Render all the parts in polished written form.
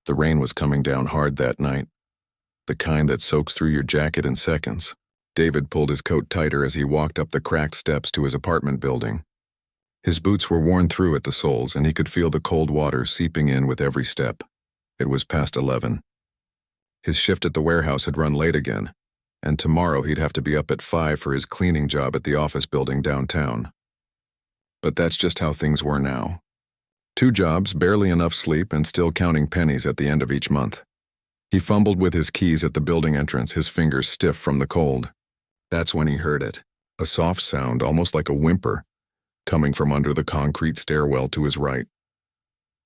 The rain was coming down hard that night, the kind that soaks through your jacket in seconds. David pulled his coat tighter as he walked up the cracked steps to his apartment building. His boots were worn through at the soles, and he could feel the cold water seeping in with every step. It was past 11. His shift at the warehouse had run late again, and tomorrow he'd have to be up at 5 for his cleaning job at the office building downtown. But that's just how things were now. 2 jobs, barely enough sleep, and still counting pennies at the end of each month. He fumbled with his keys at the building entrance, his fingers stiff from the cold. That's when he heard it, a soft sound, almost like a whimper, coming from under the concrete stairwell to his right.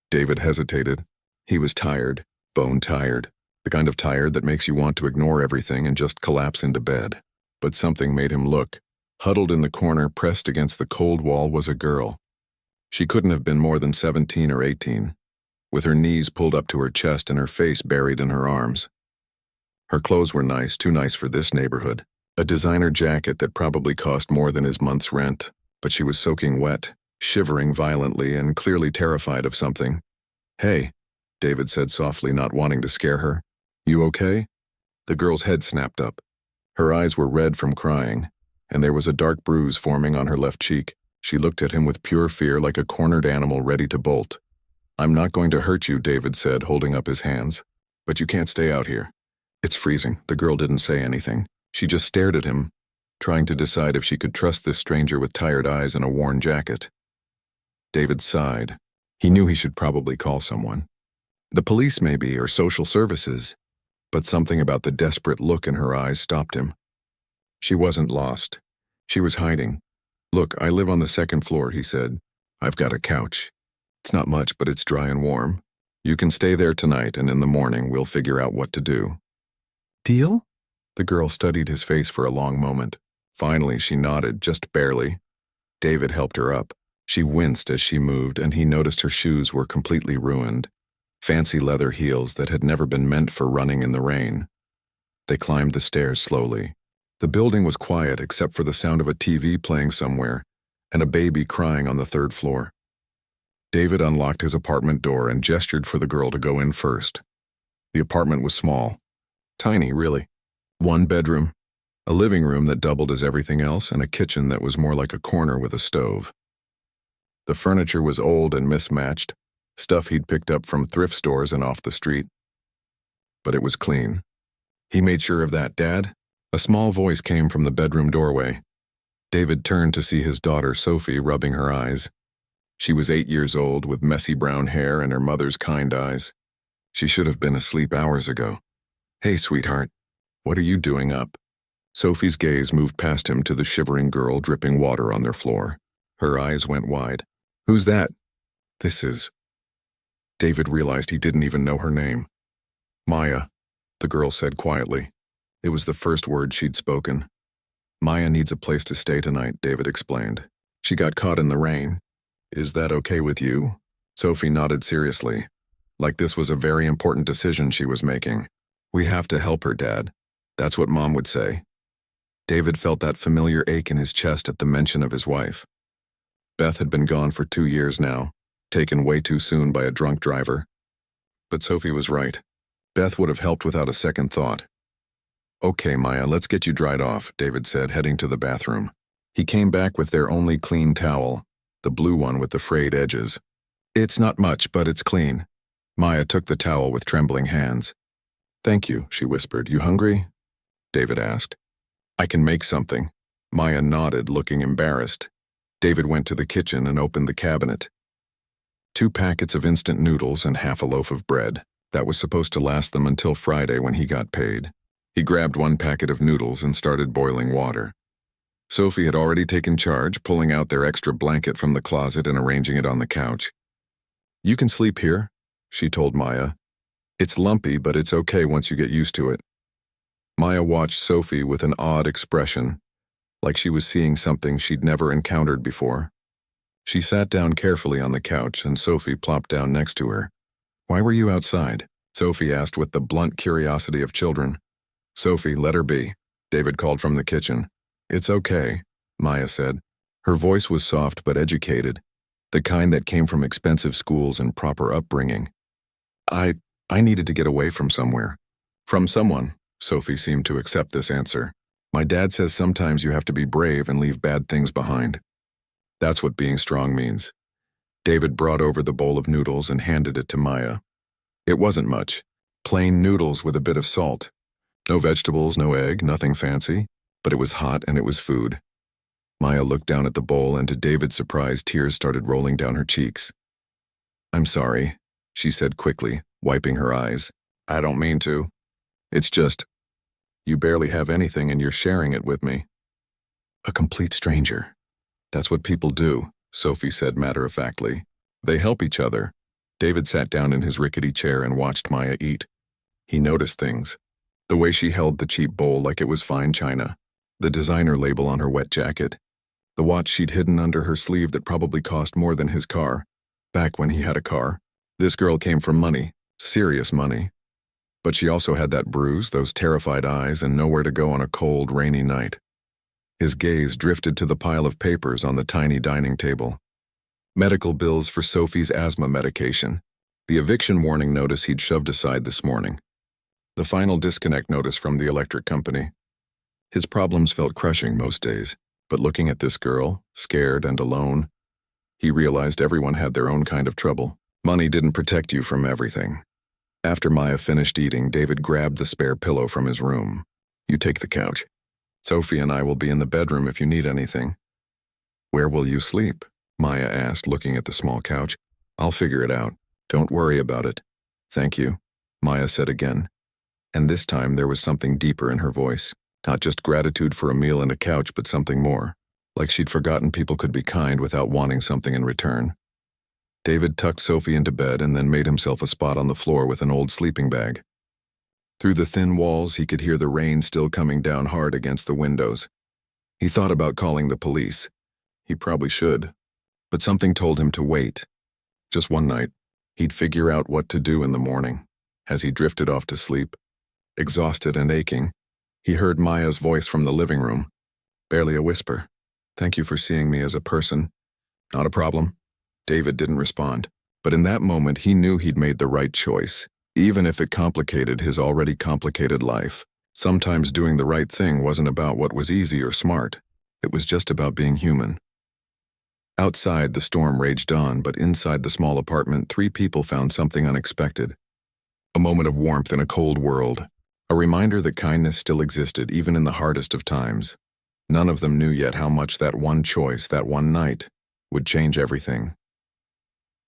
David hesitated. He was tired, bone-tired, the kind of tired that makes you want to ignore everything and just collapse into bed. But something made him look. Huddled in the corner, pressed against the cold wall, was a girl. She couldn't have been more than 17 or 18, with her knees pulled up to her chest and her face buried in her arms. Her clothes were nice, too nice for this neighborhood. A designer jacket that probably cost more than his month's rent, but she was soaking wet, shivering violently and clearly terrified of something. "Hey," David said softly, not wanting to scare her. "You okay?" The girl's head snapped up. Her eyes were red from crying, and there was a dark bruise forming on her left cheek. She looked at him with pure fear, like a cornered animal ready to bolt. "I'm not going to hurt you," David said, holding up his hands. "But you can't stay out here. It's freezing." The girl didn't say anything. She just stared at him, trying to decide if she could trust this stranger with tired eyes and a worn jacket. David sighed. He knew he should probably call someone. The police maybe, or social services. But something about the desperate look in her eyes stopped him. She wasn't lost. She was hiding. "Look, I live on the 2nd floor," he said. "I've got a couch. It's not much, but it's dry and warm. You can stay there tonight, and in the morning we'll figure out what to do." "Deal?" The girl studied his face for a long moment. Finally, she nodded, just barely. David helped her up. She winced as she moved, and he noticed her shoes were completely ruined. Fancy leather heels that had never been meant for running in the rain. They climbed the stairs slowly. The building was quiet except for the sound of a TV playing somewhere and a baby crying on the 3rd floor. David unlocked his apartment door and gestured for the girl to go in first. The apartment was small. Tiny, really. 1 bedroom, a living room that doubled as everything else, and a kitchen that was more like a corner with a stove. The furniture was old and mismatched, stuff he'd picked up from thrift stores and off the street. But it was clean. He made sure of that. "Dad?" A small voice came from the bedroom doorway. David turned to see his daughter Sophie rubbing her eyes. She was 8 years old, with messy brown hair and her mother's kind eyes. She should have been asleep hours ago. "Hey, sweetheart. What are you doing up?" Sophie's gaze moved past him to the shivering girl dripping water on their floor. Her eyes went wide. "Who's that?" "This is..." David realized he didn't even know her name. "Maya," the girl said quietly. It was the first word she'd spoken. "Maya needs a place to stay tonight," David explained. "She got caught in the rain. Is that okay with you?" Sophie nodded seriously, like this was a very important decision she was making. "We have to help her, Dad. That's what Mom would say." David felt that familiar ache in his chest at the mention of his wife. Beth had been gone for 2 years now, taken way too soon by a drunk driver. But Sophie was right. Beth would have helped without a second thought. "Okay, Maya, let's get you dried off," David said, heading to the bathroom. He came back with their only clean towel, the blue one with the frayed edges. "It's not much, but it's clean." Maya took the towel with trembling hands. "Thank you," she whispered. "You hungry?" David asked. "I can make something." Maya nodded, looking embarrassed. David went to the kitchen and opened the cabinet. 2 packets of instant noodles and half a loaf of bread. That was supposed to last them until Friday when he got paid. He grabbed 1 packet of noodles and started boiling water. Sophie had already taken charge, pulling out their extra blanket from the closet and arranging it on the couch. "You can sleep here," she told Maya. "It's lumpy, but it's okay once you get used to it." Maya watched Sophie with an odd expression, like she was seeing something she'd never encountered before. She sat down carefully on the couch, and Sophie plopped down next to her. "Why were you outside?" Sophie asked with the blunt curiosity of children. "Sophie, let her be," David called from the kitchen. "It's okay," Maya said. Her voice was soft but educated, the kind that came from expensive schools and proper upbringing. I I needed to get away from somewhere. From someone. Sophie seemed to accept this answer. My dad says sometimes you have to be brave and leave bad things behind. That's what being strong means. David brought over the bowl of noodles and handed it to Maya. It wasn't much. Plain noodles with a bit of salt. No vegetables, no egg, nothing fancy, but it was hot and it was food. Maya looked down at the bowl and to David's surprise, tears started rolling down her cheeks. I'm sorry, she said quickly, wiping her eyes. I don't mean to. It's just, you barely have anything and you're sharing it with me. A complete stranger. That's what people do, Sophie said matter-of-factly. They help each other. David sat down in his rickety chair and watched Maya eat. He noticed things. The way she held the cheap bowl like it was fine china. The designer label on her wet jacket. The watch she'd hidden under her sleeve that probably cost more than his car. Back when he had a car. This girl came from money. Serious money. But she also had that bruise, those terrified eyes, and nowhere to go on a cold, rainy night. His gaze drifted to the pile of papers on the tiny dining table. Medical bills for Sophie's asthma medication. The eviction warning notice he'd shoved aside this morning. The final disconnect notice from the electric company. His problems felt crushing most days, but looking at this girl, scared and alone, he realized everyone had their own kind of trouble. Money didn't protect you from everything. After Maya finished eating, David grabbed the spare pillow from his room. You take the couch. Sophie and I will be in the bedroom if you need anything. Where will you sleep? Maya asked, looking at the small couch. I'll figure it out. Don't worry about it. Thank you, Maya said again. And this time there was something deeper in her voice. Not just gratitude for a meal and a couch, but something more. Like she'd forgotten people could be kind without wanting something in return. David tucked Sophie into bed and then made himself a spot on the floor with an old sleeping bag. Through the thin walls, he could hear the rain still coming down hard against the windows. He thought about calling the police. He probably should. But something told him to wait. Just one night, he'd figure out what to do in the morning. As he drifted off to sleep, exhausted and aching, he heard Maya's voice from the living room. Barely a whisper. Thank you for seeing me as a person. Not a problem. David didn't respond, but in that moment he knew he'd made the right choice, even if it complicated his already complicated life. Sometimes doing the right thing wasn't about what was easy or smart. It was just about being human. Outside, the storm raged on, but inside the small apartment, 3 people found something unexpected. A moment of warmth in a cold world. A reminder that kindness still existed, even in the hardest of times. None of them knew yet how much that one choice, that one night, would change everything.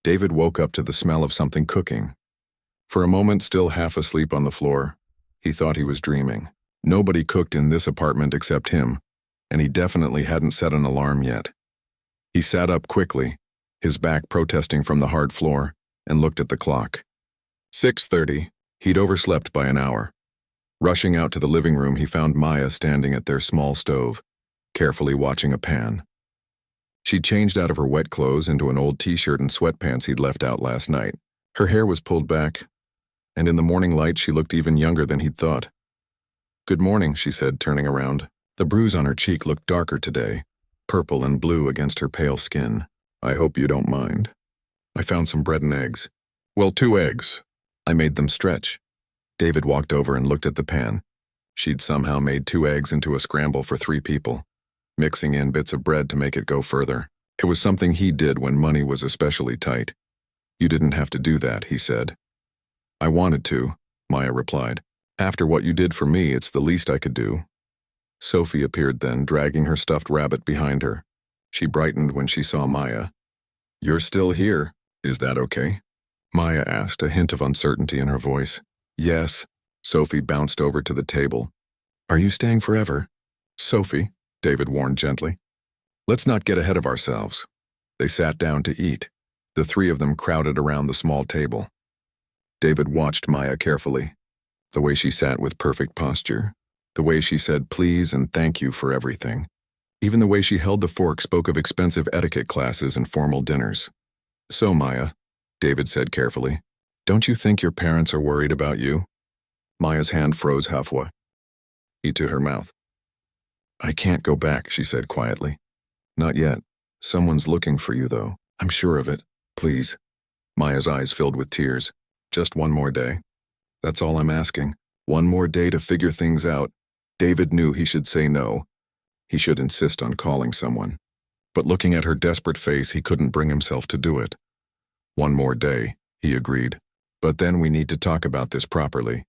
David woke up to the smell of something cooking. For a moment, still half asleep on the floor, he thought he was dreaming. Nobody cooked in this apartment except him, and he definitely hadn't set an alarm yet. He sat up quickly, his back protesting from the hard floor, and looked at the clock. 6:30. He'd overslept by an hour. Rushing out to the living room, he found Maya standing at their small stove, carefully watching a pan. She'd changed out of her wet clothes into an old t-shirt and sweatpants he'd left out last night. Her hair was pulled back, and in the morning light she looked even younger than he'd thought. Good morning, she said, turning around. The bruise on her cheek looked darker today, purple and blue against her pale skin. I hope you don't mind. I found some bread and eggs. Well, 2 eggs. I made them stretch. David walked over and looked at the pan. She'd somehow made 2 eggs into a scramble for 3 people, mixing in bits of bread to make it go further. It was something he did when money was especially tight. You didn't have to do that, he said. I wanted to, Maya replied. After what you did for me, it's the least I could do. Sophie appeared then, dragging her stuffed rabbit behind her. She brightened when she saw Maya. You're still here. Is that okay? Maya asked, a hint of uncertainty in her voice. Yes. Sophie bounced over to the table. Are you staying forever? Sophie, David warned gently. Let's not get ahead of ourselves. They sat down to eat. The 3 of them crowded around the small table. David watched Maya carefully. The way she sat with perfect posture. The way she said please and thank you for everything. Even the way she held the fork spoke of expensive etiquette classes and formal dinners. So, Maya, David said carefully, don't you think your parents are worried about you? Maya's hand froze halfway. To her mouth. I can't go back, she said quietly. Not yet. Someone's looking for you, though. I'm sure of it. Please. Maya's eyes filled with tears. Just one more day. That's all I'm asking. One more day to figure things out. David knew he should say no. He should insist on calling someone. But looking at her desperate face, he couldn't bring himself to do it. One more day, he agreed. But then we need to talk about this properly.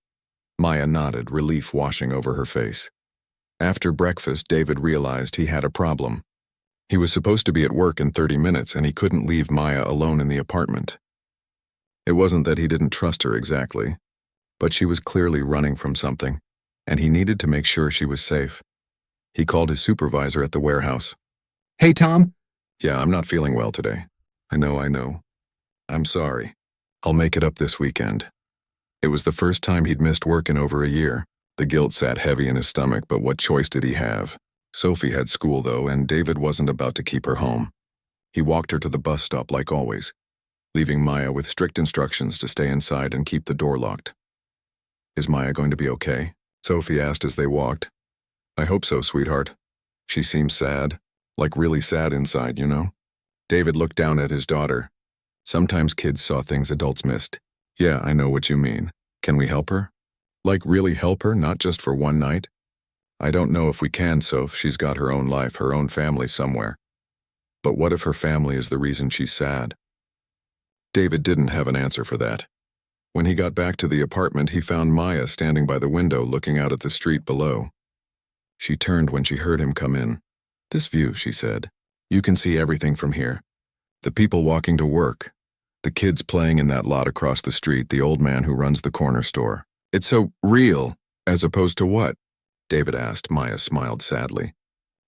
Maya nodded, relief washing over her face. After breakfast, David realized he had a problem. He was supposed to be at work in 30 minutes, and he couldn't leave Maya alone in the apartment. It wasn't that he didn't trust her exactly, but she was clearly running from something, and he needed to make sure she was safe. He called his supervisor at the warehouse. Hey, Tom. Yeah, I'm not feeling well today. I know. I'm sorry. I'll make it up this weekend. It was the first time he'd missed work in over a year. The guilt sat heavy in his stomach, but what choice did he have? Sophie had school, though, and David wasn't about to keep her home. He walked her to the bus stop like always, leaving Maya with strict instructions to stay inside and keep the door locked. Is Maya going to be okay? Sophie asked as they walked. I hope so, sweetheart. She seems sad, like really sad inside, you know? David looked down at his daughter. Sometimes kids saw things adults missed. Yeah, I know what you mean. Can we help her? Like really help her, not just for one night? I don't know if we can, Soph. She's got her own life, her own family somewhere. But what if her family is the reason she's sad? David didn't have an answer for that. When he got back to the apartment, he found Maya standing by the window looking out at the street below. She turned when she heard him come in. This view, she said. You can see everything from here. The people walking to work. The kids playing in that lot across the street, the old man who runs the corner store. It's so real, as opposed to what? David asked. Maya smiled sadly.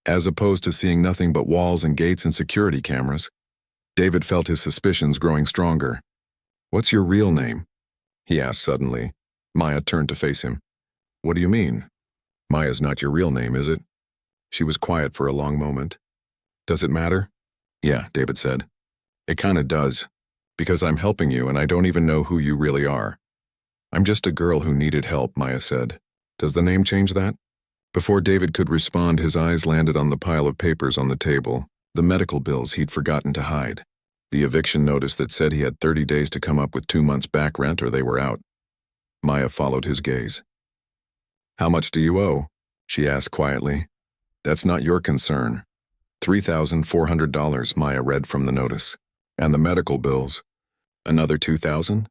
As opposed to seeing nothing but walls and gates and security cameras. David felt his suspicions growing stronger. What's your real name? He asked suddenly. Maya turned to face him. What do you mean? Maya's not your real name, is it? She was quiet for a long moment. Does it matter? Yeah, David said. It kinda does. Because I'm helping you and I don't even know who you really are. I'm just a girl who needed help, Maya said. Does the name change that? Before David could respond, his eyes landed on the pile of papers on the table, the medical bills he'd forgotten to hide, the eviction notice that said he had 30 days to come up with 2 months' back rent or they were out. Maya followed his gaze. How much do you owe? She asked quietly. That's not your concern. $3,400, Maya read from the notice. And the medical bills. Another $2,000?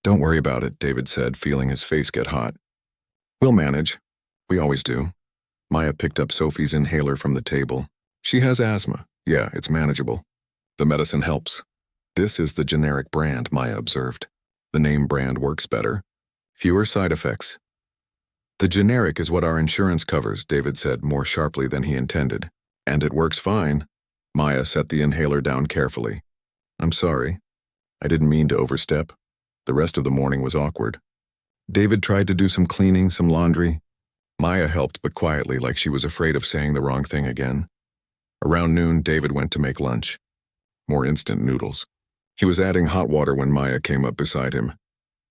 Don't worry about it, David said, feeling his face get hot. We'll manage. We always do. Maya picked up Sophie's inhaler from the table. She has asthma. Yeah, it's manageable. The medicine helps. This is the generic brand, Maya observed. The name brand works better. Fewer side effects. The generic is what our insurance covers, David said more sharply than he intended. And it works fine. Maya set the inhaler down carefully. I'm sorry. I didn't mean to overstep. The rest of the morning was awkward. David tried to do some cleaning, some laundry. Maya helped, but quietly, like she was afraid of saying the wrong thing again. Around noon, David went to make lunch. More instant noodles. He was adding hot water when Maya came up beside him.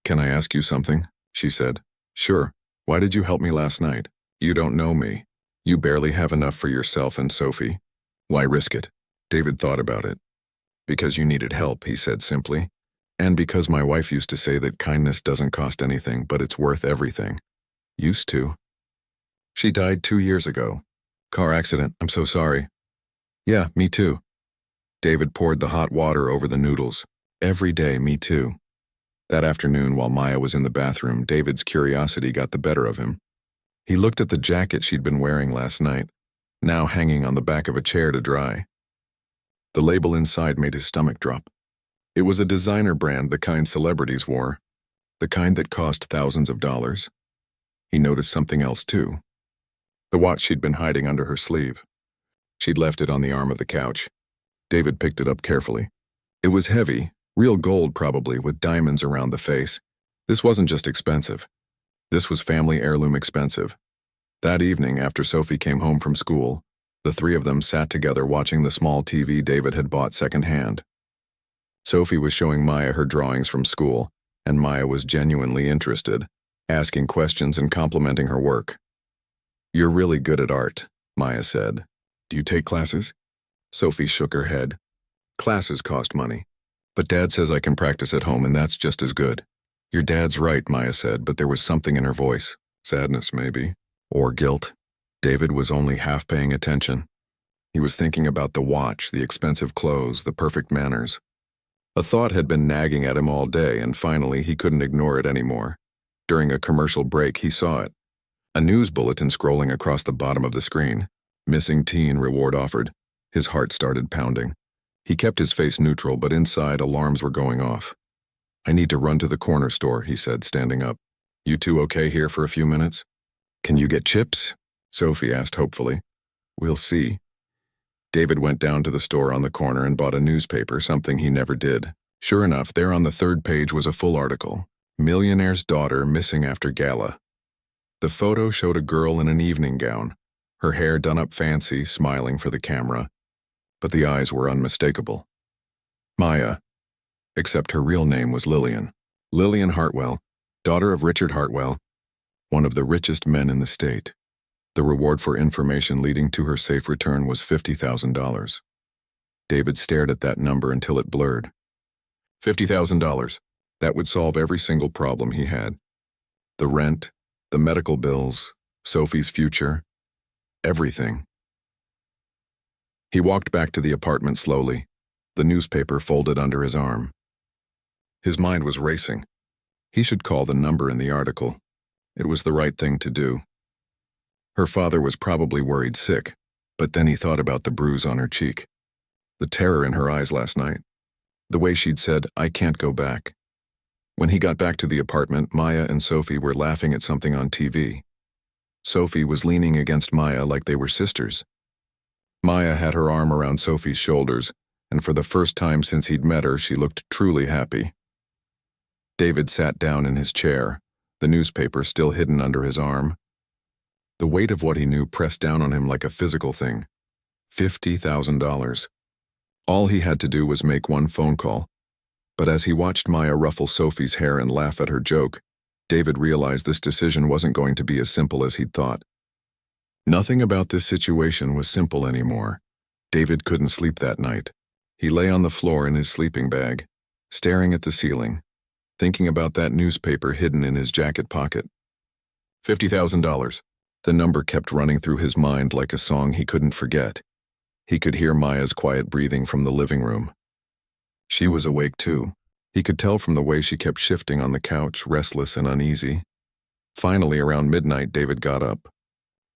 Can I ask you something? She said. Sure. Why did you help me last night? You don't know me. You barely have enough for yourself and Sophie. Why risk it? David thought about it. Because you needed help, he said simply. And because my wife used to say that kindness doesn't cost anything, but it's worth everything. Used to. She died 2 years ago. Car accident, I'm so sorry. Yeah, me too. David poured the hot water over the noodles. Every day, me too. That afternoon, while Maya was in the bathroom, David's curiosity got the better of him. He looked at the jacket she'd been wearing last night, now hanging on the back of a chair to dry. The label inside made his stomach drop. It was a designer brand, the kind celebrities wore, the kind that cost thousands of dollars. He noticed something else too. The watch she'd been hiding under her sleeve. She'd left it on the arm of the couch. David picked it up carefully. It was heavy, real gold probably, with diamonds around the face. This wasn't just expensive. This was family heirloom expensive. That evening, after Sophie came home from school, the three of them sat together watching the small TV David had bought secondhand. Sophie was showing Maya her drawings from school, and Maya was genuinely interested, asking questions and complimenting her work. You're really good at art, Maya said. Do you take classes? Sophie shook her head. Classes cost money, but Dad says I can practice at home and that's just as good. Your dad's right, Maya said, but there was something in her voice. Sadness, maybe. Or guilt. David was only half paying attention. He was thinking about the watch, the expensive clothes, the perfect manners. A thought had been nagging at him all day, and finally he couldn't ignore it anymore. During a commercial break, he saw it. A news bulletin scrolling across the bottom of the screen. Missing teen reward offered. His heart started pounding. He kept his face neutral, but inside alarms were going off. I need to run to the corner store, he said, standing up. You two okay here for a few minutes? Can you get chips? Sophie asked hopefully. We'll see. David went down to the store on the corner and bought a newspaper, something he never did. Sure enough, there on the third page was a full article. Millionaire's daughter missing after gala. The photo showed a girl in an evening gown, her hair done up fancy, smiling for the camera. But the eyes were unmistakable. Maya, except her real name was Lillian. Lillian Hartwell, daughter of Richard Hartwell, one of the richest men in the state. The reward for information leading to her safe return was $50,000. David stared at that number until it blurred. $50,000. That would solve every single problem he had. The rent, the medical bills, Sophie's future, everything. He walked back to the apartment slowly, the newspaper folded under his arm. His mind was racing. He should call the number in the article. It was the right thing to do. Her father was probably worried sick, but then he thought about the bruise on her cheek, the terror in her eyes last night, the way she'd said, I can't go back. When he got back to the apartment, Maya and Sophie were laughing at something on TV. Sophie was leaning against Maya like they were sisters. Maya had her arm around Sophie's shoulders, and for the first time since he'd met her, she looked truly happy. David sat down in his chair, the newspaper still hidden under his arm. The weight of what he knew pressed down on him like a physical thing. $50,000. All he had to do was make one phone call. But as he watched Maya ruffle Sophie's hair and laugh at her joke, David realized this decision wasn't going to be as simple as he'd thought. Nothing about this situation was simple anymore. David couldn't sleep that night. He lay on the floor in his sleeping bag, staring at the ceiling, thinking about that newspaper hidden in his jacket pocket. $50,000. The number kept running through his mind like a song he couldn't forget. He could hear Maya's quiet breathing from the living room. She was awake too. He could tell from the way she kept shifting on the couch, restless and uneasy. Finally, around midnight, David got up.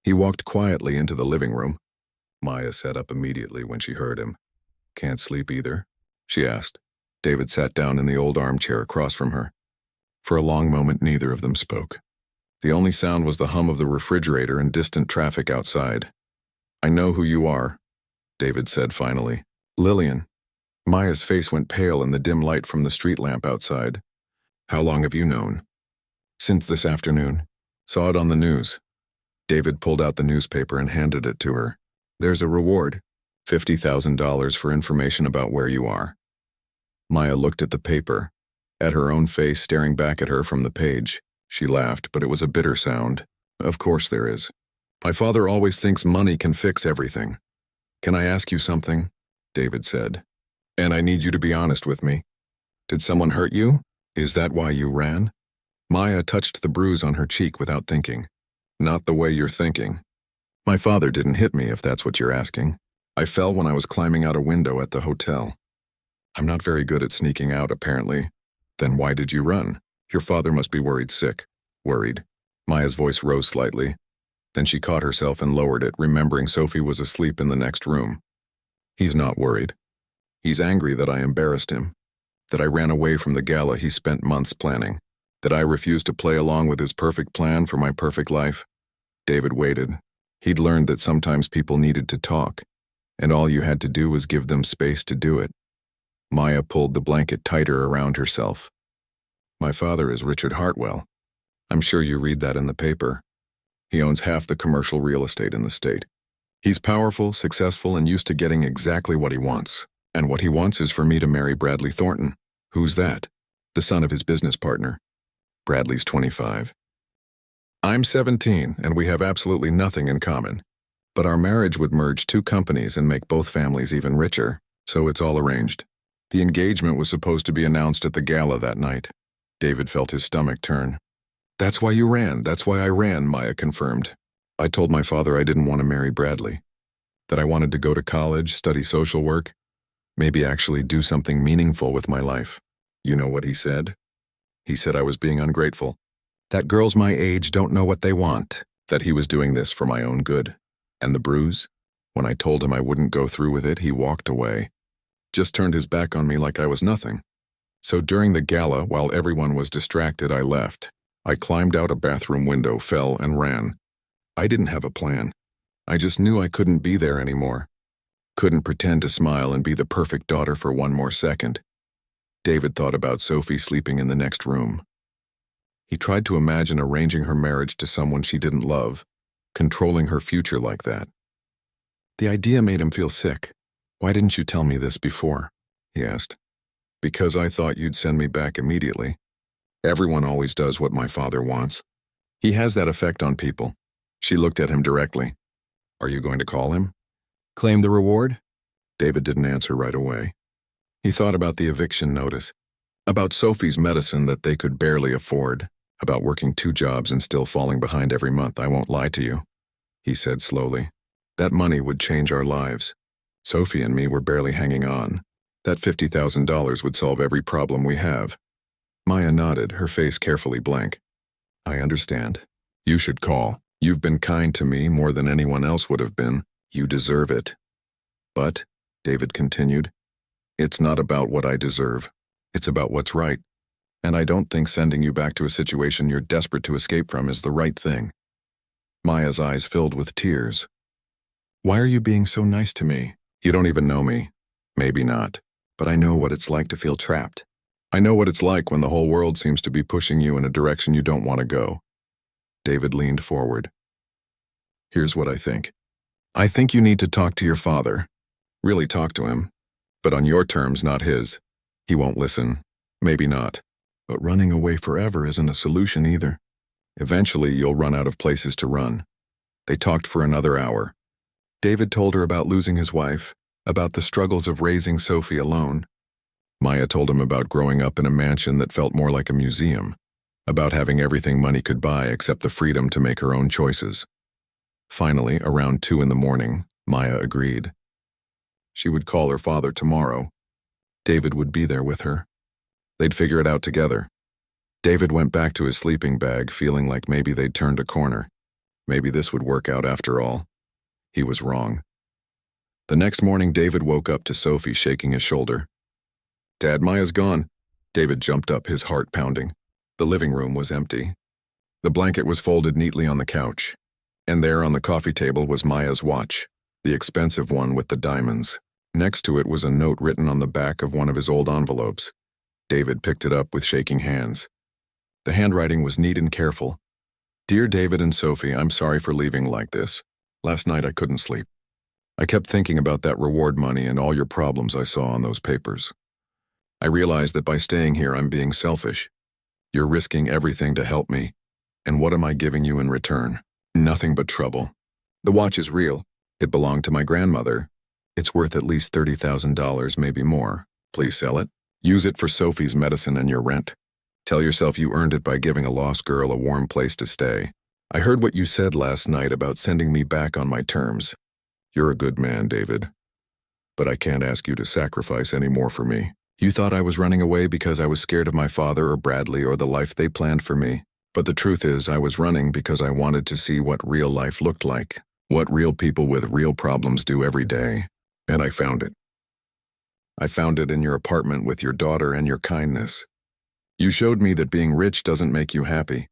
He walked quietly into the living room. Maya sat up immediately when she heard him. Can't sleep either? She asked. David sat down in the old armchair across from her. For a long moment, neither of them spoke. The only sound was the hum of the refrigerator and distant traffic outside. I know who you are, David said finally. Lillian. Maya's face went pale in the dim light from the street lamp outside. How long have you known? Since this afternoon. Saw it on the news. David pulled out the newspaper and handed it to her. There's a reward. $50,000 for information about where you are. Maya looked at the paper, at her own face staring back at her from the page. She laughed, but it was a bitter sound. Of course there is. My father always thinks money can fix everything. Can I ask you something? David said. And I need you to be honest with me. Did someone hurt you? Is that why you ran? Maya touched the bruise on her cheek without thinking. Not the way you're thinking. My father didn't hit me, if that's what you're asking. I fell when I was climbing out a window at the hotel. I'm not very good at sneaking out, apparently. Then why did you run? Your father must be worried sick. Worried. Maya's voice rose slightly. Then she caught herself and lowered it, remembering Sophie was asleep in the next room. He's not worried. He's angry that I embarrassed him, that I ran away from the gala he spent months planning, that I refused to play along with his perfect plan for my perfect life. David waited. He'd learned that sometimes people needed to talk, and all you had to do was give them space to do it. Maya pulled the blanket tighter around herself. My father is Richard Hartwell. I'm sure you read that in the paper. He owns half the commercial real estate in the state. He's powerful, successful, and used to getting exactly what he wants. And what he wants is for me to marry Bradley Thornton. Who's that? The son of his business partner. Bradley's 25. I'm 17, and we have absolutely nothing in common. But our marriage would merge two companies and make both families even richer, so it's all arranged. The engagement was supposed to be announced at the gala that night. David felt his stomach turn. That's why you ran. That's why I ran, Maya confirmed. I told my father I didn't want to marry Bradley, that I wanted to go to college, study social work, maybe actually do something meaningful with my life. You know what he said? He said I was being ungrateful, that girls my age don't know what they want, that he was doing this for my own good. And the bruise? When I told him I wouldn't go through with it, he walked away, just turned his back on me like I was nothing. So during the gala, while everyone was distracted, I left. I climbed out a bathroom window, fell, and ran. I didn't have a plan. I just knew I couldn't be there anymore. Couldn't pretend to smile and be the perfect daughter for one more second. David thought about Sophie sleeping in the next room. He tried to imagine arranging her marriage to someone she didn't love, controlling her future like that. The idea made him feel sick. Why didn't you tell me this before? He asked. Because I thought you'd send me back immediately. Everyone always does what my father wants. He has that effect on people. She looked at him directly. Are you going to call him? Claim the reward? David didn't answer right away. He thought about the eviction notice, about Sophie's medicine that they could barely afford, about working 2 jobs and still falling behind every month. I won't lie to you, he said slowly. That money would change our lives. Sophie and me were barely hanging on. That $50,000 would solve every problem we have. Maya nodded, her face carefully blank. I understand. You should call. You've been kind to me more than anyone else would have been. You deserve it. But, David continued, it's not about what I deserve. It's about what's right. And I don't think sending you back to a situation you're desperate to escape from is the right thing. Maya's eyes filled with tears. Why are you being so nice to me? You don't even know me. Maybe not. But I know what it's like to feel trapped. I know what it's like when the whole world seems to be pushing you in a direction you don't want to go. David leaned forward. Here's what I think. I think you need to talk to your father. Really talk to him. But on your terms, not his. He won't listen. Maybe not. But running away forever isn't a solution either. Eventually, you'll run out of places to run. They talked for another hour. David told her about losing his wife, about the struggles of raising Sophie alone. Maya told him about growing up in a mansion that felt more like a museum, about having everything money could buy except the freedom to make her own choices. Finally, around 2 a.m, Maya agreed. She would call her father tomorrow. David would be there with her. They'd figure it out together. David went back to his sleeping bag, feeling like maybe they'd turned a corner. Maybe this would work out after all. He was wrong. The next morning, David woke up to Sophie shaking his shoulder. Dad, Maya's gone. David jumped up, his heart pounding. The living room was empty. The blanket was folded neatly on the couch. And there on the coffee table was Maya's watch, the expensive one with the diamonds. Next to it was a note written on the back of one of his old envelopes. David picked it up with shaking hands. The handwriting was neat and careful. Dear David and Sophie, I'm sorry for leaving like this. Last night I couldn't sleep. I kept thinking about that reward money and all your problems I saw on those papers. I realized that by staying here I'm being selfish. You're risking everything to help me. And what am I giving you in return? Nothing but trouble. The watch is real. It belonged to my grandmother. It's worth at least $30,000, maybe more. Please sell it. Use it for Sophie's medicine and your rent. Tell yourself you earned it by giving a lost girl a warm place to stay. I heard what you said last night about sending me back on my terms. You're a good man, David. But I can't ask you to sacrifice any more for me. You thought I was running away because I was scared of my father or Bradley or the life they planned for me. But the truth is, I was running because I wanted to see what real life looked like, what real people with real problems do every day. And I found it. I found it in your apartment with your daughter and your kindness. You showed me that being rich doesn't make you happy,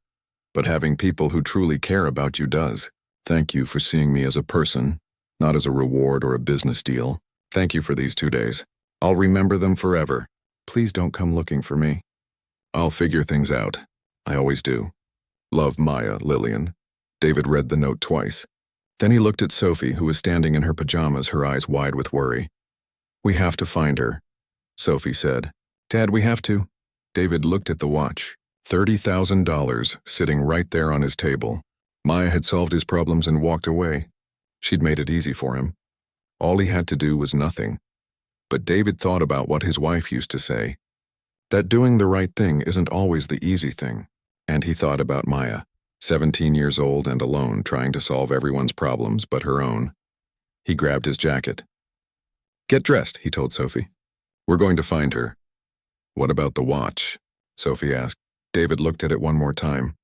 but having people who truly care about you does. Thank you for seeing me as a person, not as a reward or a business deal. Thank you for these 2 days. I'll remember them forever. Please don't come looking for me. I'll figure things out. I always do. Love, Maya, Lillian. David read the note twice. Then he looked at Sophie, who was standing in her pajamas, her eyes wide with worry. We have to find her, Sophie said. Dad, we have to. David looked at the watch. $30,000 sitting right there on his table. Maya had solved his problems and walked away. She'd made it easy for him. All he had to do was nothing. But David thought about what his wife used to say. That doing the right thing isn't always the easy thing. And he thought about Maya, 17 years old and alone, trying to solve everyone's problems but her own. He grabbed his jacket. "Get dressed," he told Sophie. "We're going to find her." "What about the watch?" Sophie asked. David looked at it one more time.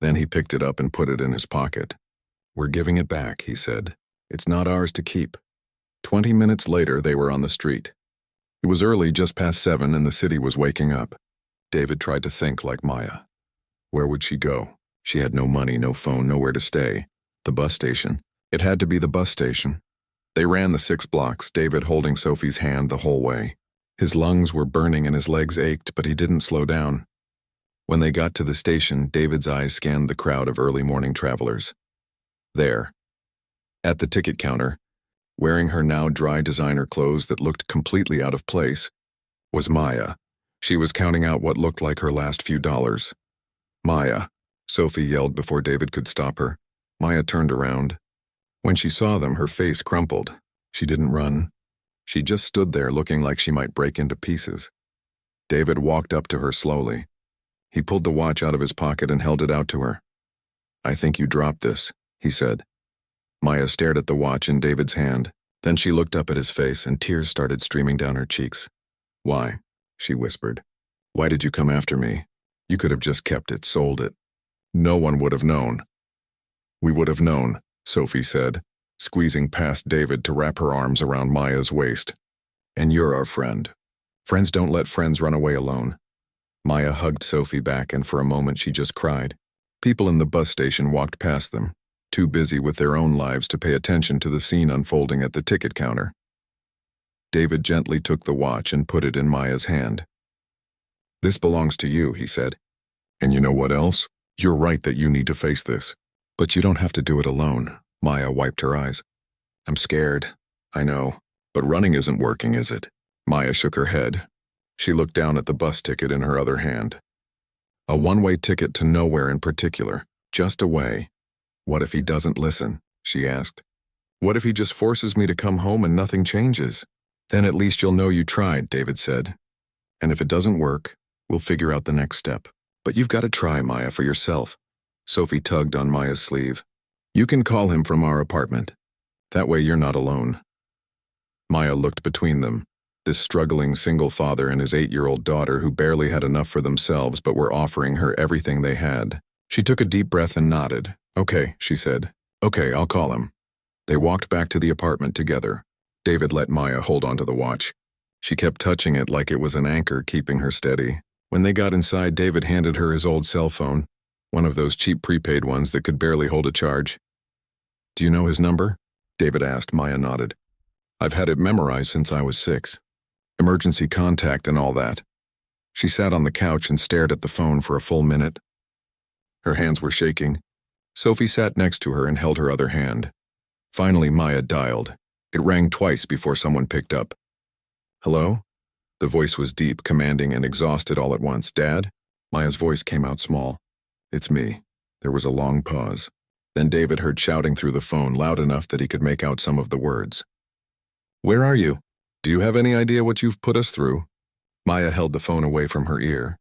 Then he picked it up and put it in his pocket. "We're giving it back," he said. "It's not ours to keep." 20 minutes later, they were on the street. It was early, just past 7, and the city was waking up. David tried to think like Maya. Where would she go? She had no money, no phone, nowhere to stay. The bus station. It had to be the bus station. They ran the 6 blocks, David holding Sophie's hand the whole way. His lungs were burning and his legs ached, but he didn't slow down. When they got to the station, David's eyes scanned the crowd of early morning travelers. There, at the ticket counter, wearing her now dry designer clothes that looked completely out of place, was Maya. She was counting out what looked like her last few dollars. "Maya," Sophie yelled before David could stop her. Maya turned around. When she saw them, her face crumpled. She didn't run. She just stood there looking like she might break into pieces. David walked up to her slowly. He pulled the watch out of his pocket and held it out to her. "I think you dropped this," he said. Maya stared at the watch in David's hand. Then she looked up at his face and tears started streaming down her cheeks. "Why?" she whispered. "Why did you come after me? You could have just kept it, sold it. No one would have known." "We would have known," Sophie said, squeezing past David to wrap her arms around Maya's waist. "And you're our friend. Friends don't let friends run away alone." Maya hugged Sophie back, and for a moment she just cried. People in the bus station walked past them, too busy with their own lives to pay attention to the scene unfolding at the ticket counter. David gently took the watch and put it in Maya's hand. "This belongs to you," he said. "And you know what else? You're right that you need to face this. But you don't have to do it alone." Maya wiped her eyes. "I'm scared. I know. But running isn't working, is it?" Maya shook her head. She looked down at the bus ticket in her other hand. A one-way ticket to nowhere in particular, just away. "What if he doesn't listen?" she asked. "What if he just forces me to come home and nothing changes?" "Then at least you'll know you tried," David said. "And if it doesn't work, we'll figure out the next step. But you've got to try, Maya, for yourself." Sophie tugged on Maya's sleeve. "You can call him from our apartment. That way you're not alone." Maya looked between them. This struggling single father and his 8-year-old daughter who barely had enough for themselves but were offering her everything they had. She took a deep breath and nodded. "Okay," she said. "Okay, I'll call him." They walked back to the apartment together. David let Maya hold onto the watch. She kept touching it like it was an anchor keeping her steady. When they got inside, David handed her his old cell phone, one of those cheap prepaid ones that could barely hold a charge. "Do you know his number?" David asked. Maya nodded. "I've had it memorized since I was 6. Emergency contact and all that." She sat on the couch and stared at the phone for a full minute. Her hands were shaking. Sophie sat next to her and held her other hand. Finally, Maya dialed. It rang twice before someone picked up. "Hello?" The voice was deep, commanding, and exhausted all at once. "Dad?" Maya's voice came out small. "It's me." There was a long pause. Then David heard shouting through the phone, loud enough that he could make out some of the words. "Where are you? Do you have any idea what you've put us through?" Maya held the phone away from her ear.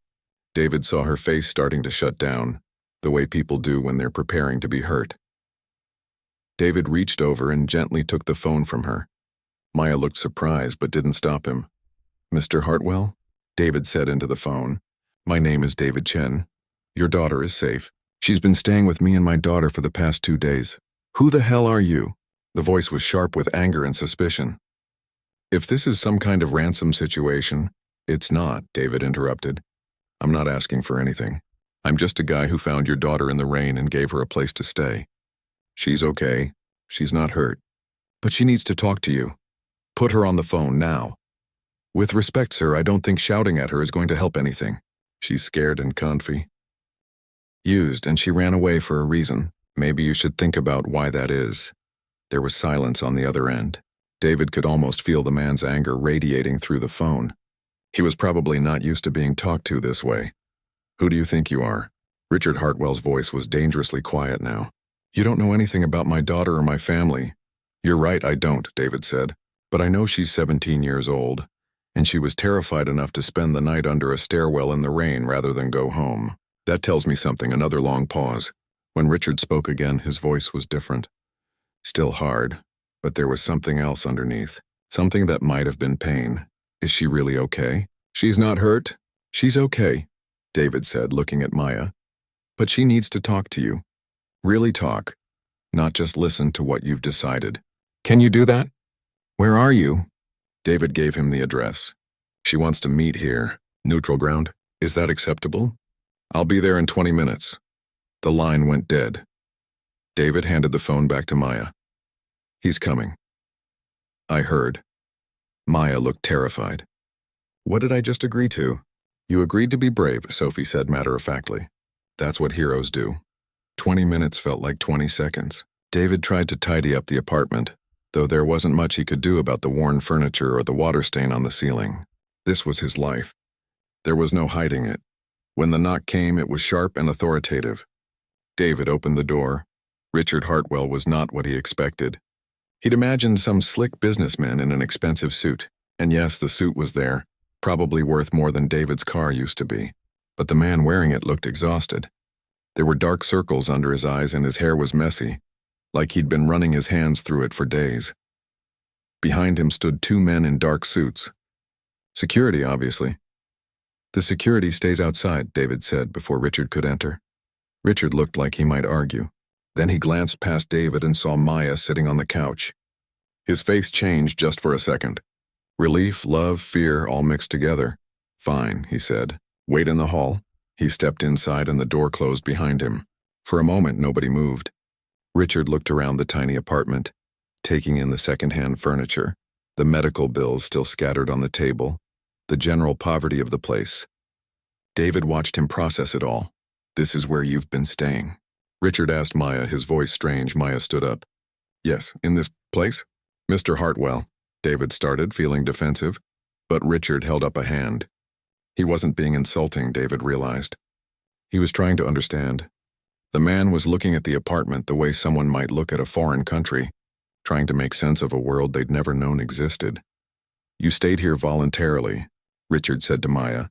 David saw her face starting to shut down, the way people do when they're preparing to be hurt. David reached over and gently took the phone from her. Maya looked surprised but didn't stop him. "Mr. Hartwell?" David said into the phone. "My name is David Chen. Your daughter is safe. She's been staying with me and my daughter for the past 2 days. Who the hell are you?" The voice was sharp with anger and suspicion. "If this is some kind of ransom situation—" "It's not," David interrupted. "I'm not asking for anything. I'm just a guy who found your daughter in the rain and gave her a place to stay. She's okay. She's not hurt. But she needs to talk to you. Put her on the phone now." "With respect, sir, I don't think shouting at her is going to help anything. She's scared and confused. Used, and she ran away for a reason. Maybe you should think about why that is." There was silence on the other end. David could almost feel the man's anger radiating through the phone. He was probably not used to being talked to this way. "Who do you think you are?" Richard Hartwell's voice was dangerously quiet now. "You don't know anything about my daughter or my family." "You're right, I don't," David said. "But I know she's 17 years old. and she was terrified enough to spend the night under a stairwell in the rain rather than go home. That tells me something. Another long pause. When Richard spoke again, his voice was different. Still hard, but there was something else underneath. Something that might have been pain. Is she really okay? She's not hurt. She's okay, David said, looking at Maya. But she needs to talk to you. Really talk, not just listen to what you've decided. Can you do that? Where are you? David gave him the address. She wants to meet here. Neutral ground. Is that acceptable? I'll be there in 20 minutes. The line went dead. David handed the phone back to Maya. He's coming. I heard. Maya looked terrified. What did I just agree to? You agreed to be brave, Sophie said matter-of-factly. That's what heroes do. 20 minutes felt like 20 seconds. David tried to tidy up the apartment, though there wasn't much he could do about the worn furniture or the water stain on the ceiling. This was his life. There was no hiding it. When the knock came, it was sharp and authoritative. David opened the door. Richard Hartwell was not what he expected. He'd imagined some slick businessman in an expensive suit. And yes, the suit was there, probably worth more than David's car used to be. But the man wearing it looked exhausted. There were dark circles under his eyes and his hair was messy, like he'd been running his hands through it for days. Behind him stood two men in dark suits. Security, obviously. The security stays outside, David said before Richard could enter. Richard looked like he might argue. Then he glanced past David and saw Maya sitting on the couch. His face changed just for a second. Relief, love, fear, all mixed together. Fine, he said. Wait in the hall. He stepped inside and the door closed behind him. For a moment, nobody moved. Richard looked around the tiny apartment, taking in the second-hand furniture, the medical bills still scattered on the table, the general poverty of the place. David watched him process it all. This is where you've been staying. Richard asked Maya, his voice strange. Maya stood up. Yes, in this place? Mr. Hartwell, David started, feeling defensive, but Richard held up a hand. He wasn't being insulting, David realized. He was trying to understand. The man was looking at the apartment the way someone might look at a foreign country, trying to make sense of a world they'd never known existed. You stayed here voluntarily, Richard said to Maya.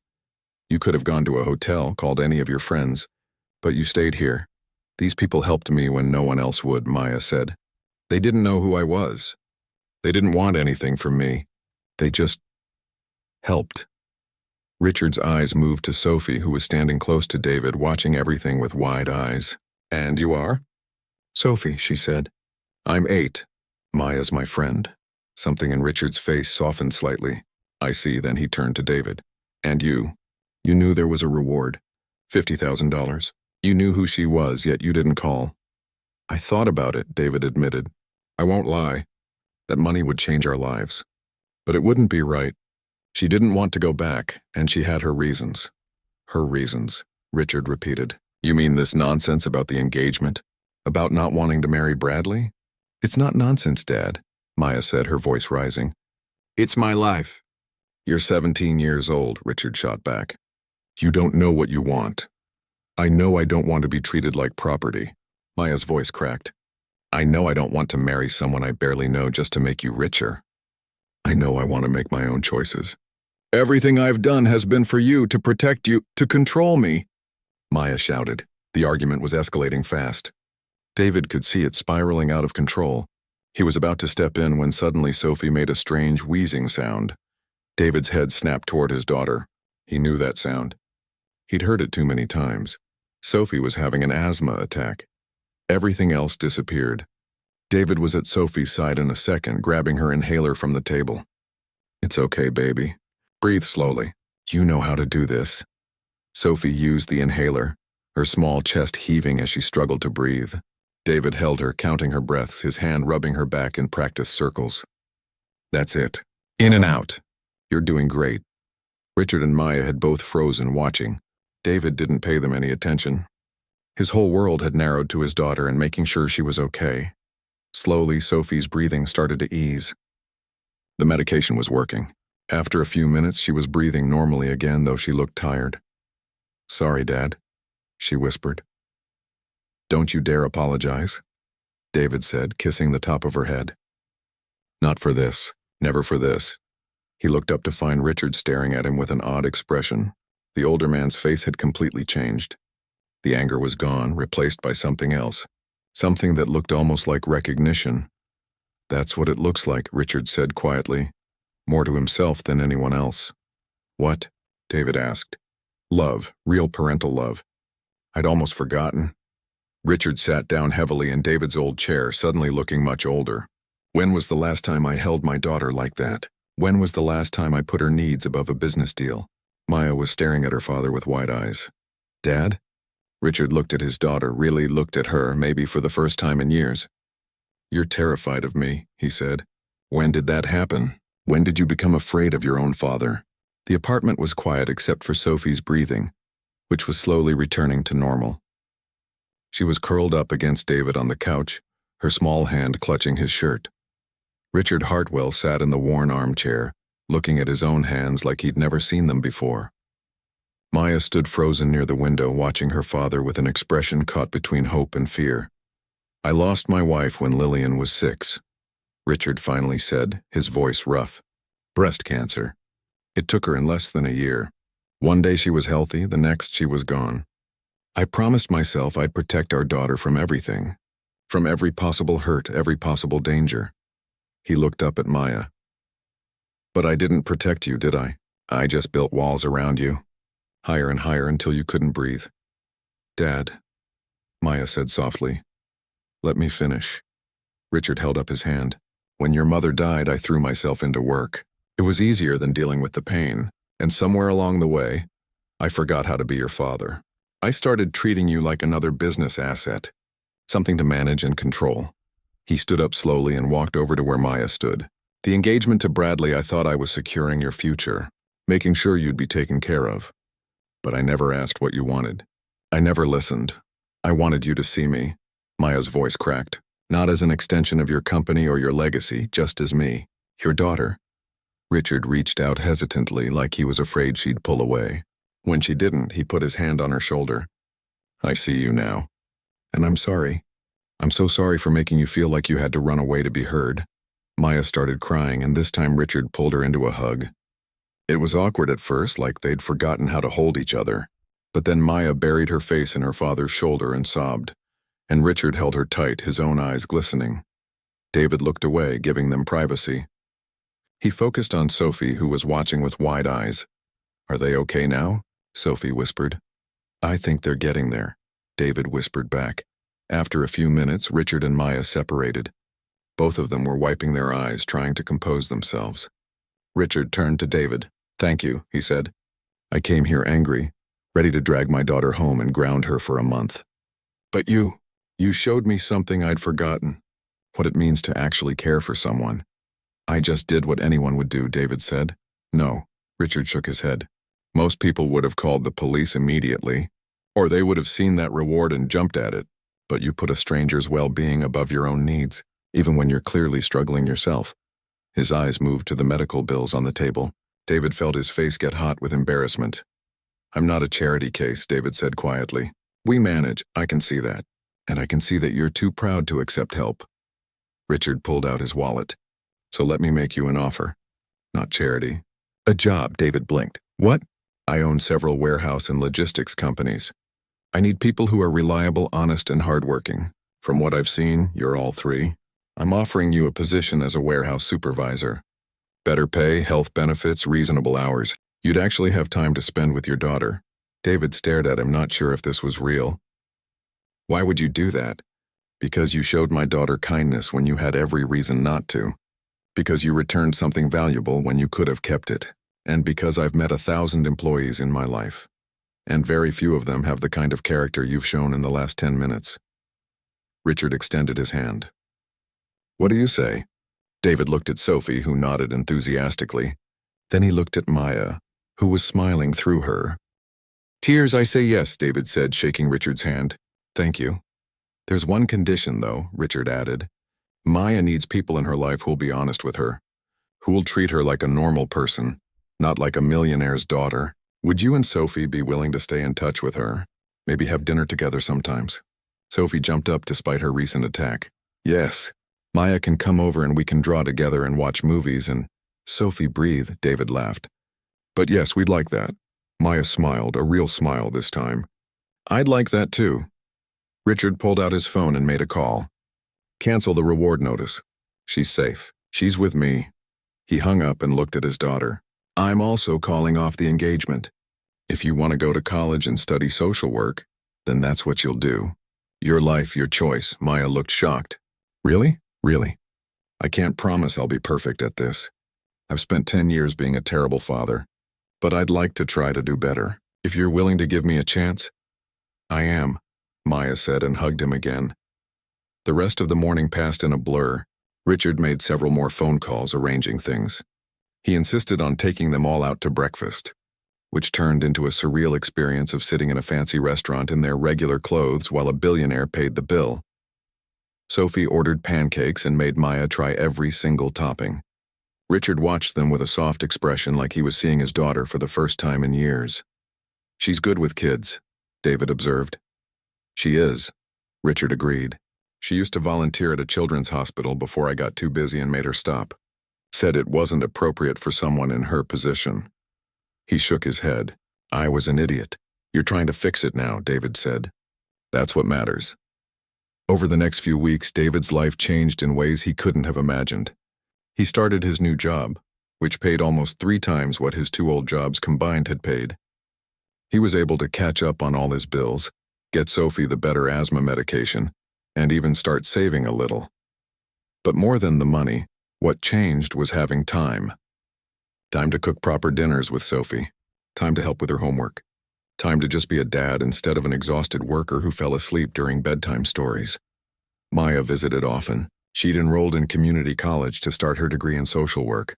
You could have gone to a hotel, called any of your friends, but you stayed here. These people helped me when no one else would, Maya said. They didn't know who I was. They didn't want anything from me. They just helped. Richard's eyes moved to Sophie, who was standing close to David, watching everything with wide eyes. And you are? Sophie, she said. I'm 8. Maya's my friend. Something in Richard's face softened slightly. I see, then he turned to David. And you? You knew there was a reward. $50,000. You knew who she was, yet you didn't call. I thought about it, David admitted. I won't lie. That money would change our lives. But it wouldn't be right. She didn't want to go back, and she had her reasons. Her reasons, Richard repeated. You mean this nonsense about the engagement? About not wanting to marry Bradley? It's not nonsense, Dad, Maya said, her voice rising. It's my life. You're 17 years old, Richard shot back. You don't know what you want. I know I don't want to be treated like property. Maya's voice cracked. I know I don't want to marry someone I barely know just to make you richer. I know I want to make my own choices. Everything I've done has been for you, to protect you, to control me, Maya shouted. The argument was escalating fast. David could see it spiraling out of control. He was about to step in when suddenly Sophie made a strange wheezing sound. David's head snapped toward his daughter. He knew that sound. He'd heard it too many times. Sophie was having an asthma attack. Everything else disappeared. David was at Sophie's side in a second, grabbing her inhaler from the table. It's okay, baby. Breathe slowly. You know how to do this. Sophie used the inhaler, her small chest heaving as she struggled to breathe. David held her, counting her breaths, his hand rubbing her back in practiced circles. That's it. In and out. You're doing great. Richard and Maya had both frozen, watching. David didn't pay them any attention. His whole world had narrowed to his daughter and making sure she was okay. Slowly, Sophie's breathing started to ease. The medication was working. After a few minutes, she was breathing normally again, though she looked tired. Sorry, Dad, she whispered. Don't you dare apologize, David said, kissing the top of her head. Not for this, never for this. He looked up to find Richard staring at him with an odd expression. The older man's face had completely changed. The anger was gone, replaced by something else. Something that looked almost like recognition. "That's what it looks like," Richard said quietly, more to himself than anyone else. "What?" David asked. "Love, real parental love. I'd almost forgotten." Richard sat down heavily in David's old chair, suddenly looking much older. "When was the last time I held my daughter like that? When was the last time I put her needs above a business deal?" Maya was staring at her father with wide eyes. "Dad?" Richard looked at his daughter, really looked at her, maybe for the first time in years. "You're terrified of me," he said. "When did that happen? When did you become afraid of your own father?" The apartment was quiet except for Sophie's breathing, which was slowly returning to normal. She was curled up against David on the couch, her small hand clutching his shirt. Richard Hartwell sat in the worn armchair, looking at his own hands like he'd never seen them before. Maya stood frozen near the window, watching her father with an expression caught between hope and fear. "I lost my wife when Lillian was 6, Richard finally said, his voice rough. "Breast cancer. It took her in less than a year. One day she was healthy, the next she was gone. I promised myself I'd protect our daughter from everything. From every possible hurt, every possible danger." He looked up at Maya. "But I didn't protect you, did I? I just built walls around you. Higher and higher until you couldn't breathe." "Dad," Maya said softly. "Let me finish." Richard held up his hand. "When your mother died, I threw myself into work. It was easier than dealing with the pain, and somewhere along the way, I forgot how to be your father. I started treating you like another business asset, something to manage and control." He stood up slowly and walked over to where Maya stood. "The engagement to Bradley, I thought I was securing your future, making sure you'd be taken care of. But I never asked what you wanted. I never listened. I wanted you to see me." Maya's voice cracked. "Not as an extension of your company or your legacy, just as me, your daughter." Richard reached out hesitantly, like he was afraid she'd pull away. When she didn't, he put his hand on her shoulder. "I see you now. And I'm sorry. I'm so sorry for making you feel like you had to run away to be heard." Maya started crying, and this time Richard pulled her into a hug. It was awkward at first, like they'd forgotten how to hold each other. But then Maya buried her face in her father's shoulder and sobbed, and Richard held her tight, his own eyes glistening. David looked away, giving them privacy. He focused on Sophie, who was watching with wide eyes. "Are they okay now?" Sophie whispered. "I think they're getting there," David whispered back. After a few minutes, Richard and Maya separated. Both of them were wiping their eyes, trying to compose themselves. Richard turned to David. "Thank you," he said. "I came here angry, ready to drag my daughter home and ground her for a month. But you showed me something I'd forgotten, what it means to actually care for someone." "I just did what anyone would do," David said. "No," Richard shook his head. "Most people would have called the police immediately, or they would have seen that reward and jumped at it. But you put a stranger's well-being above your own needs, even when you're clearly struggling yourself." His eyes moved to the medical bills on the table. David felt his face get hot with embarrassment. "I'm not a charity case," David said quietly. "We manage, I can see that. And I can see that you're too proud to accept help." Richard pulled out his wallet. "So let me make you an offer. Not charity. A job," David blinked. "What?" "I own several warehouse and logistics companies. I need people who are reliable, honest, and hardworking. From what I've seen, you're all three. I'm offering you a position as a warehouse supervisor. Better pay, health benefits, reasonable hours. You'd actually have time to spend with your daughter." David stared at him, not sure if this was real. "Why would you do that?" "Because you showed my daughter kindness when you had every reason not to. Because you returned something valuable when you could have kept it. And because I've met 1,000 employees in my life. And very few of them have the kind of character you've shown in the last 10 minutes. Richard extended his hand. "What do you say?" David looked at Sophie, who nodded enthusiastically. Then he looked at Maya, who was smiling through her. "Tears, I say yes," David said, shaking Richard's hand. "Thank you. There's one condition, though," Richard added. "Maya needs people in her life who'll be honest with her, who'll treat her like a normal person, not like a millionaire's daughter. Would you and Sophie be willing to stay in touch with her? Maybe have dinner together sometimes?" Sophie jumped up despite her recent attack. "Yes. Maya can come over and we can draw together and watch movies and Sophie, breathe, David laughed. But yes, we'd like that. Maya smiled, a real smile this time. I'd like that too. Richard pulled out his phone and made a call. Cancel the reward notice. She's safe. She's with me. He hung up and looked at his daughter. I'm also calling off the engagement. If you want to go to college and study social work, then that's what you'll do. Your life, your choice. Maya looked shocked. Really? Really? I can't promise I'll be perfect at this. I've spent 10 years being a terrible father, but I'd like to try to do better. If you're willing to give me a chance, I am, Maya said and hugged him again. The rest of the morning passed in a blur. Richard made several more phone calls arranging things. He insisted on taking them all out to breakfast, which turned into a surreal experience of sitting in a fancy restaurant in their regular clothes while a billionaire paid the bill. Sophie ordered pancakes and made Maya try every single topping. Richard watched them with a soft expression like he was seeing his daughter for the first time in years. She's good with kids, David observed. She is, Richard agreed. She used to volunteer at a children's hospital before I got too busy and made her stop. Said it wasn't appropriate for someone in her position. He shook his head. I was an idiot. You're trying to fix it now, David said. That's what matters. Over the next few weeks, David's life changed in ways he couldn't have imagined. He started his new job, which paid almost 3 times what his 2 old jobs combined had paid. He was able to catch up on all his bills, get Sophie the better asthma medication, and even start saving a little. But more than the money, what changed was having time. Time to cook proper dinners with Sophie. Time to help with her homework. Time to just be a dad instead of an exhausted worker who fell asleep during bedtime stories. Maya visited often. She'd enrolled in community college to start her degree in social work,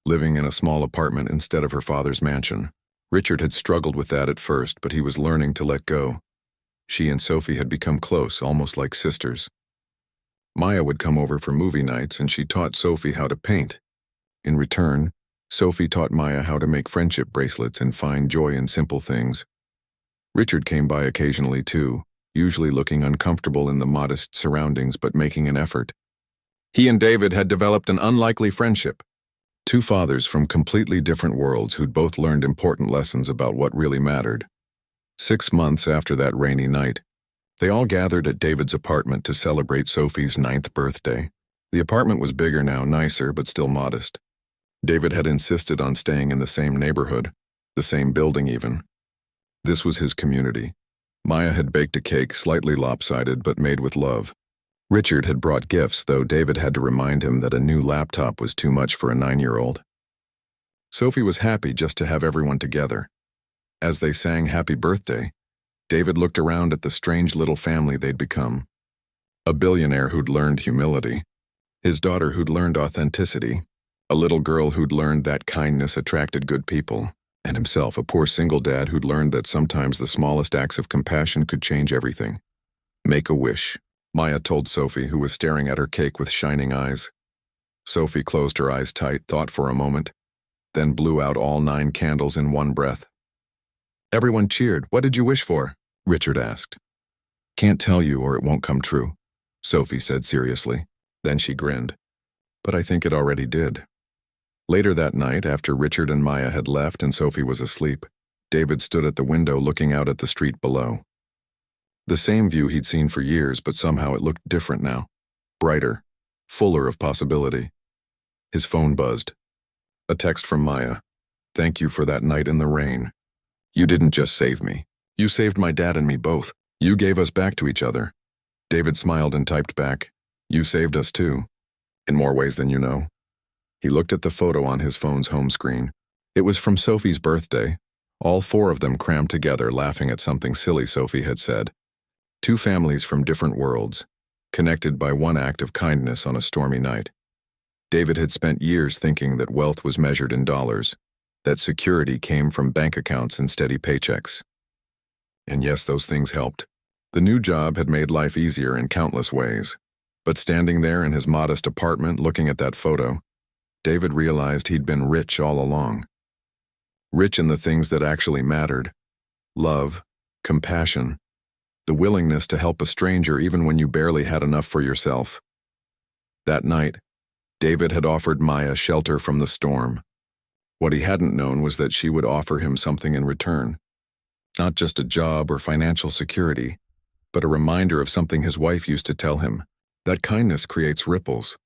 living in a small apartment instead of her father's mansion. Richard had struggled with that at first, but he was learning to let go. She and Sophie had become close, almost like sisters. Maya would come over for movie nights, and she taught Sophie how to paint. In return, Sophie taught Maya how to make friendship bracelets and find joy in simple things. Richard came by occasionally too, usually looking uncomfortable in the modest surroundings but making an effort. He and David had developed an unlikely friendship. 2 fathers from completely different worlds who'd both learned important lessons about what really mattered. 6 months after that rainy night, they all gathered at David's apartment to celebrate Sophie's 9th birthday. The apartment was bigger now, nicer, but still modest. David had insisted on staying in the same neighborhood, the same building even. This was his community. Maya had baked a cake, slightly lopsided but made with love. Richard had brought gifts, though David had to remind him that a new laptop was too much for a 9-year-old. Sophie was happy just to have everyone together. As they sang happy birthday, David looked around at the strange little family they'd become. A billionaire who'd learned humility, his daughter who'd learned authenticity, a little girl who'd learned that kindness attracted good people, and himself, a poor single dad who'd learned that sometimes the smallest acts of compassion could change everything. Make a wish, Maya told Sophie, who was staring at her cake with shining eyes. Sophie closed her eyes tight, thought for a moment, then blew out all 9 candles in one breath. Everyone cheered. What did you wish for? Richard asked. Can't tell you or it won't come true, Sophie said seriously. Then she grinned. But I think it already did. Later that night, after Richard and Maya had left and Sophie was asleep, David stood at the window looking out at the street below. The same view he'd seen for years, but somehow it looked different now. Brighter, fuller of possibility. His phone buzzed. A text from Maya. Thank you for that night in the rain. You didn't just save me. You saved my dad and me both. You gave us back to each other. David smiled and typed back. You saved us too. In more ways than you know. He looked at the photo on his phone's home screen. It was from Sophie's birthday. All 4 of them crammed together, laughing at something silly Sophie had said. 2 families from different worlds, connected by one act of kindness on a stormy night. David had spent years thinking that wealth was measured in dollars, that security came from bank accounts and steady paychecks. And yes, those things helped. The new job had made life easier in countless ways. But standing there in his modest apartment looking at that photo, David realized he'd been rich all along. Rich in the things that actually mattered. Love, compassion, the willingness to help a stranger even when you barely had enough for yourself. That night, David had offered Maya shelter from the storm. What he hadn't known was that she would offer him something in return. Not just a job or financial security, but a reminder of something his wife used to tell him, that kindness creates ripples.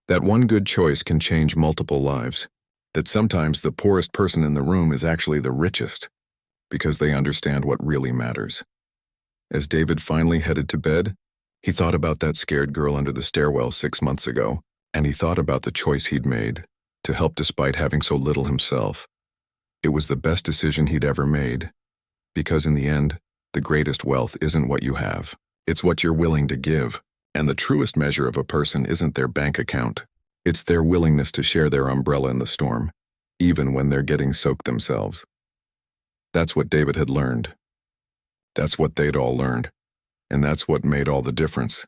That one good choice can change multiple lives. That sometimes the poorest person in the room is actually the richest, because they understand what really matters. As David finally headed to bed, he thought about that scared girl under the stairwell 6 months ago, and he thought about the choice he'd made to help despite having so little himself. It was the best decision he'd ever made, because in the end, the greatest wealth isn't what you have, it's what you're willing to give. And the truest measure of a person isn't their bank account. It's their willingness to share their umbrella in the storm, even when they're getting soaked themselves. That's what David had learned. That's what they'd all learned. And that's what made all the difference.